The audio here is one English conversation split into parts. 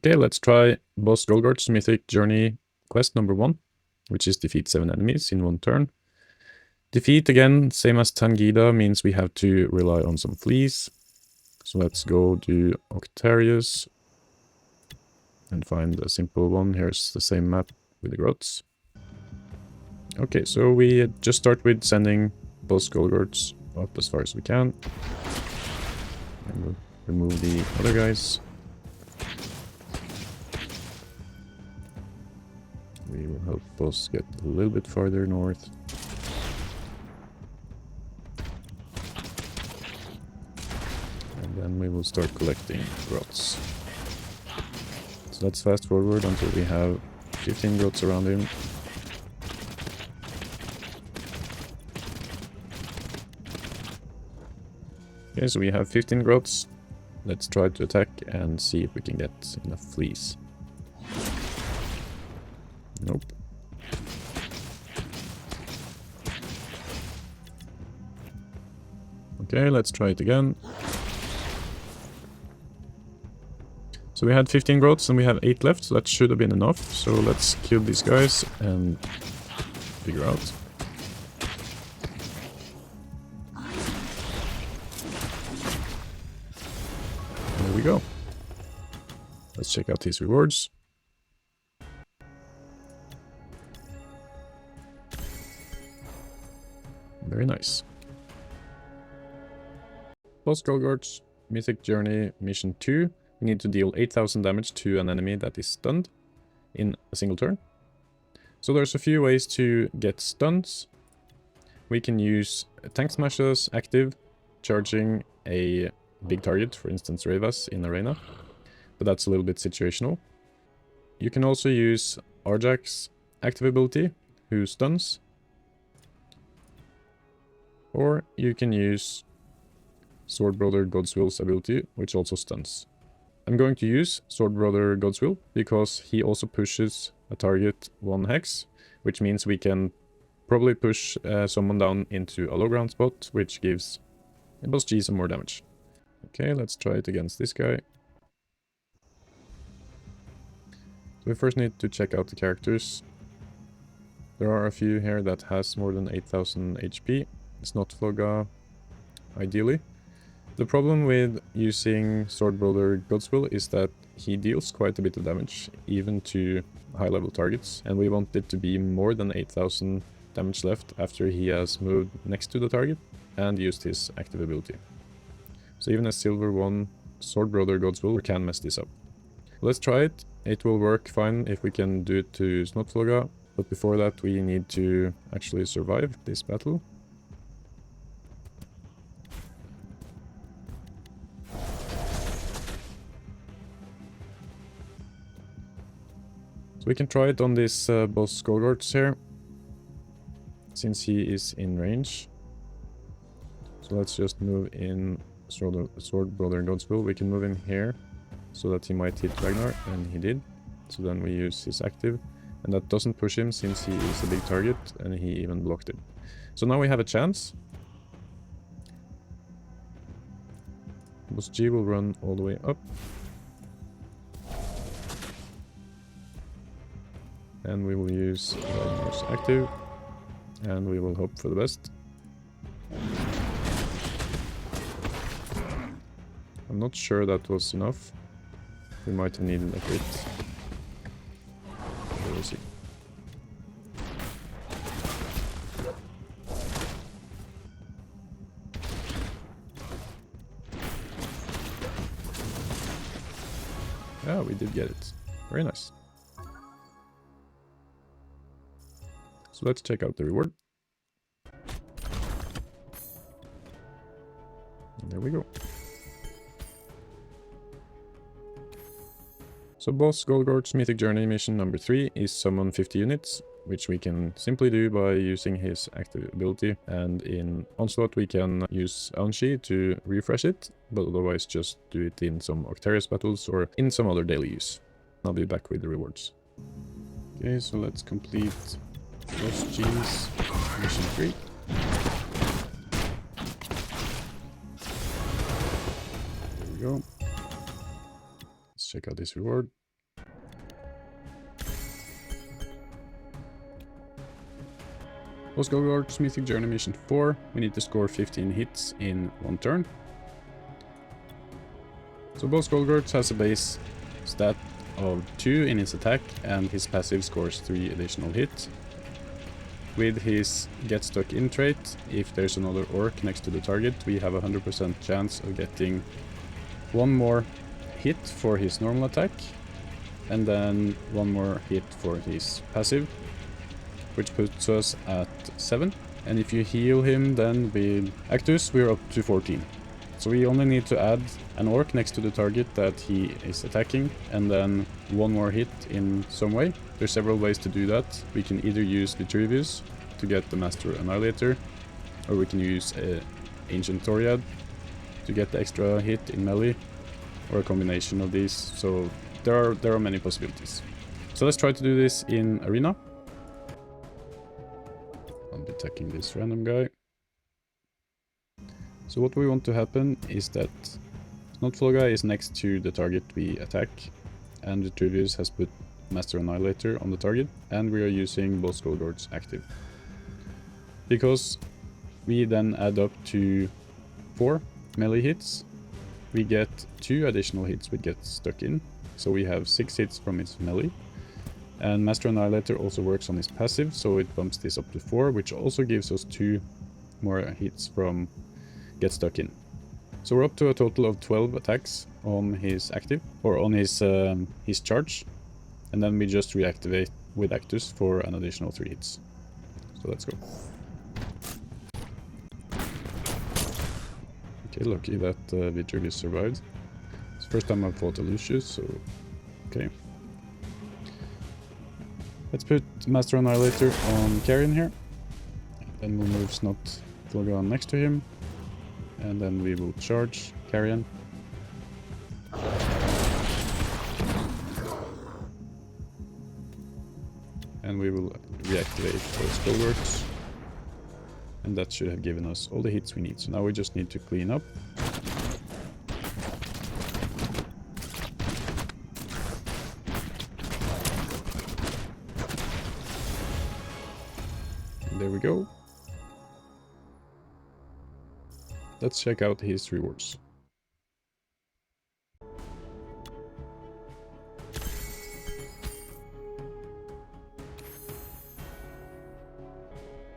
Okay, let's try Boss Gulgortz Mythic Journey quest number 1, which is defeat 7 enemies in 1 turn. Defeat, again, same as Tangida, means we have to rely on some fleas. So let's go do Octarius and find a simple one. Here's the same map with the grots. Okay, so we just start with sending Boss Gulgortz up as far as we can. And we'll remove the other guys. We will help Boss get a little bit farther north. And then we will start collecting grots. So let's fast forward until we have 15 grots around him. Okay, so we have 15 grots. Let's try to attack and see if we can get enough fleas. Nope. Okay, let's try it again. So we had 15 grots and we have 8 left, so that should have been enough. So let's kill these guys and figure out. There we go. Let's check out his rewards. Very nice. Boss Gulgortz, Mythic Journey, Mission 2. We need to deal 8000 damage to an enemy that is stunned in a single turn. So there's a few ways to get stuns. We can use tank smashes active, charging a big target, for instance Ravas in Arena. But that's a little bit situational. You can also use Arjax's active ability, who stuns. Or you can use Sword Brother God's Will's ability, which also stuns. I'm going to use Sword Brother God's Will because he also pushes a target 1 hex, which means we can probably push someone down into a low ground spot, which gives Boss G some more damage. Okay, let's try it against this guy. So we first need to check out the characters. There are a few here that has more than 8000 HP. It's not Floga, ideally. The problem with using Sword Brother God's Will is that he deals quite a bit of damage, even to high-level targets, and we want it to be more than 8000 damage left after he has moved next to the target and used his active ability. So even a Silver 1 Sword Brother God's Will can mess this up. Let's try it. It will work fine if we can do it to Snotfloga, but before that we need to actually survive this battle. So we can try it on this Boss Gulgortz here, since he is in range. So let's just move in Sword Brother God's Will. We can move him here, so that he might hit Ragnar, and he did. So then we use his active, and that doesn't push him since he is a big target, and he even blocked it. So now we have a chance. Boss G will run all the way up. And we will use Ragnar's active, and we will hope for the best. I'm not sure that was enough. We might have needed a crit. We'll see. Yeah, we did get it. Very nice. So let's check out the reward. And there we go. So Boss Gulgortz Mythic Journey mission number 3 is summon 50 units, which we can simply do by using his active ability. And in Onslaught we can use Unshi to refresh it, but otherwise just do it in some Octarius battles or in some other daily use. I'll be back with the rewards. Okay, so let's complete Boss G's mission 3. There we go. Let's check out this reward. Boss Gulgortz Mythic Journey Mission 4. We need to score 15 hits in 1 turn. So Boss Gulgortz has a base stat of 2 in his attack, and his passive scores 3 additional hits. With his Get Stuck In trait, if there's another orc next to the target, we have a 100% chance of getting 1 more hit for his normal attack, and then 1 more hit for his passive, which puts us at 7. And if you heal him then with Actus, we're up to 14. So we only need to add an orc next to the target that he is attacking, and then 1 more hit in some way. There's several ways to do that. We can either use Vitruvius to get the Master Annihilator, or we can use Ancient Toriad to get the extra hit in melee, or a combination of these. So there are many possibilities. So let's try to do this in Arena. I'll be attacking this random guy. So what we want to happen is that Snotfloga is next to the target we attack, and Vitruvius has put Master Annihilator on the target, and we are using Boss Gulgortz active. Because we then add up to 4 melee hits, we get 2 additional hits with Get Stuck In, so we have 6 hits from his melee. And Master Annihilator also works on his passive, so it bumps this up to 4, which also gives us 2 more hits from Get Stuck In. So we're up to a total of 12 attacks on his active, or on his charge, and then we just reactivate with Actus for an additional 3 hits. So let's go. Okay, lucky that Vitruvius survived. It's the first time I've fought a Lucius, so okay. Let's put Master Annihilator on Carrion here. Then we'll move Snotfloga next to him. And then we will charge Carrion. And we will reactivate Boss Gulgortz. And that should have given us all the hits we need. So now we just need to clean up. And there we go. Let's check out his rewards.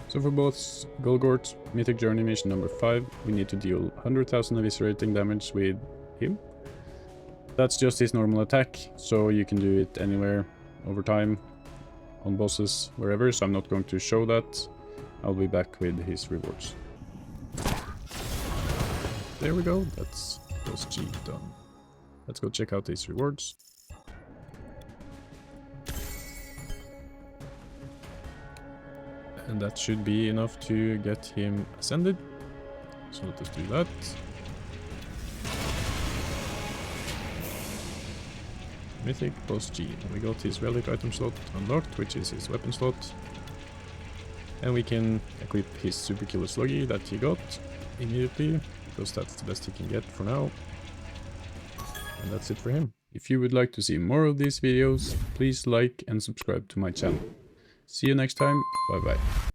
So for Boss Gulgortz Mythic Journey Mission number 5, we need to deal 100,000 eviscerating damage with him. That's just his normal attack, so you can do it anywhere over time, on bosses, wherever, so I'm not going to show that. I'll be back with his rewards. There we go, that's Boss G done. Let's go check out his rewards. And that should be enough to get him ascended. So let us do that. Mythic, Boss G. And we got his relic item slot unlocked, which is his weapon slot. And we can equip his super killer sluggy that he got immediately, because that's the best he can get for now. And that's it for him. If you would like to see more of these videos, please like and subscribe to my channel. See you next time, bye bye.